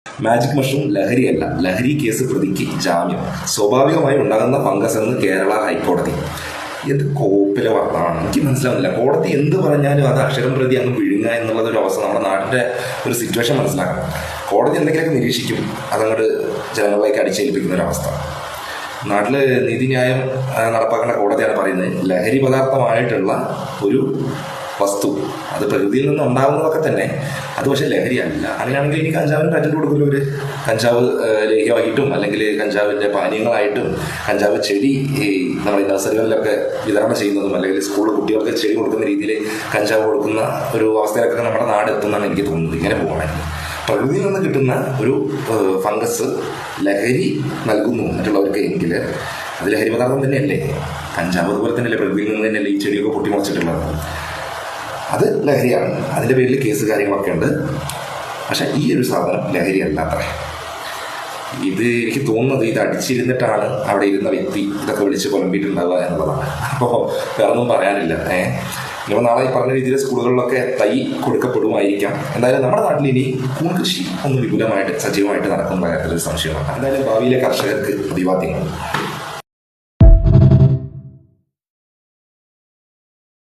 Magic mushroom ലഹരിയല്ല, ലഹരി case പ്രതിക്ക് ജാമ്യം. സ്വാഭാവികമായി ഉണ്ടാകുന്ന ഫംഗസ് എന്ന് കേരള ഹൈക്കോടതി. എന്ത് കോപ്പില വാർത്തമാണ്, എനിക്ക് മനസ്സിലാവുന്നില്ല. കോടതി എന്ത് പറഞ്ഞാലും അത് അക്ഷരം പ്രതി അങ്ങ് വിഴുങ്ങുക എന്നുള്ളതൊരു അവസ്ഥ. നമ്മുടെ നാട്ടിൻ്റെ ഒരു സിറ്റുവേഷൻ മനസ്സിലാക്കണം. കോടതി എന്തെങ്കിലുമൊക്കെ നിരീക്ഷിക്കും, അതങ്ങോട്ട് ജനങ്ങളിലേക്ക് അടിച്ചേൽപ്പിക്കുന്ന ഒരവസ്ഥ. നാട്ടിൽ നീതിന്യായം നടപ്പാക്കേണ്ട കോടതിയാണ് പറയുന്നത് ലഹരി പദാർത്ഥമായിട്ടുള്ള ഒരു വസ്തു അത് പ്രകൃതിയിൽ നിന്ന് ഉണ്ടാകുന്നതൊക്കെ തന്നെ, അത് പക്ഷേ ലഹരിയല്ല. അങ്ങനെയാണെങ്കിൽ ഇനി കഞ്ചാവിന് പാറ്റന്റ് കൊടുക്കുമല്ലോ ഒരു കഞ്ചാവ് ലേഹ്യമായിട്ടും അല്ലെങ്കിൽ കഞ്ചാവിൻ്റെ പാനീയങ്ങളായിട്ടും കഞ്ചാവ് ചെടി നമ്മുടെ നഴ്സറികളിലൊക്കെ വിതരണം ചെയ്യുന്നതും അല്ലെങ്കിൽ സ്കൂളിൽ കുട്ടികൾക്ക് ചെടി കൊടുക്കുന്ന രീതിയിൽ കഞ്ചാവ് കൊടുക്കുന്ന ഒരു അവസ്ഥയിലൊക്കെ നമ്മുടെ നാട് എത്തുന്നതാണ് എനിക്ക് തോന്നുന്നത്. ഇങ്ങനെ പോകണമെങ്കിൽ പ്രകൃതിയിൽ നിന്ന് കിട്ടുന്ന ഒരു ഫംഗസ് ലഹരി നൽകുന്നു മറ്റുള്ളവർക്ക് എങ്കിൽ അത് ലഹരി പദാർത്ഥം തന്നെയല്ലേ. കഞ്ചാവ് അതുപോലെ തന്നെയല്ലേ, പ്രകൃതിയിൽ നിന്ന് തന്നെയല്ലേ ഈ ചെടിയൊക്കെ പൊട്ടിമുളച്ചിട്ടുള്ളത്. അത് ലഹരിയാണ്. അതിൻ്റെ പേരിൽ കേസ് കാര്യങ്ങളൊക്കെ ഉണ്ട്. പക്ഷെ ഈ ഒരു സാധനം ലഹരിയല്ല അത്ര. ഇത് എനിക്ക് തോന്നുന്നത് ഇത് അടിച്ചിരുന്നിട്ടാണ് അവിടെ ഇരുന്ന വ്യക്തി ഇതൊക്കെ വിളിച്ച് പുലമ്പിയിട്ടുണ്ടാവുക എന്നുള്ളതാണ്. അപ്പോൾ വേറൊന്നും പറയാനില്ല. ഇനിയിപ്പോൾ നാളെ ഈ പറഞ്ഞ രീതിയിൽ സ്കൂളുകളിലൊക്കെ തൈ കൊടുക്കപ്പെടുമായിരിക്കാം. എന്തായാലും നമ്മുടെ നാട്ടിൽ ഇനി കൂൺ കൃഷി ഒന്ന് വിപുലമായിട്ട് സജീവമായിട്ട് നടക്കുന്ന കാര്യത്തിലൊരു സംശയമാണ്. എന്തായാലും ഭാവിയിലെ കർഷകർക്ക് അഭിവാദ്യങ്ങൾ.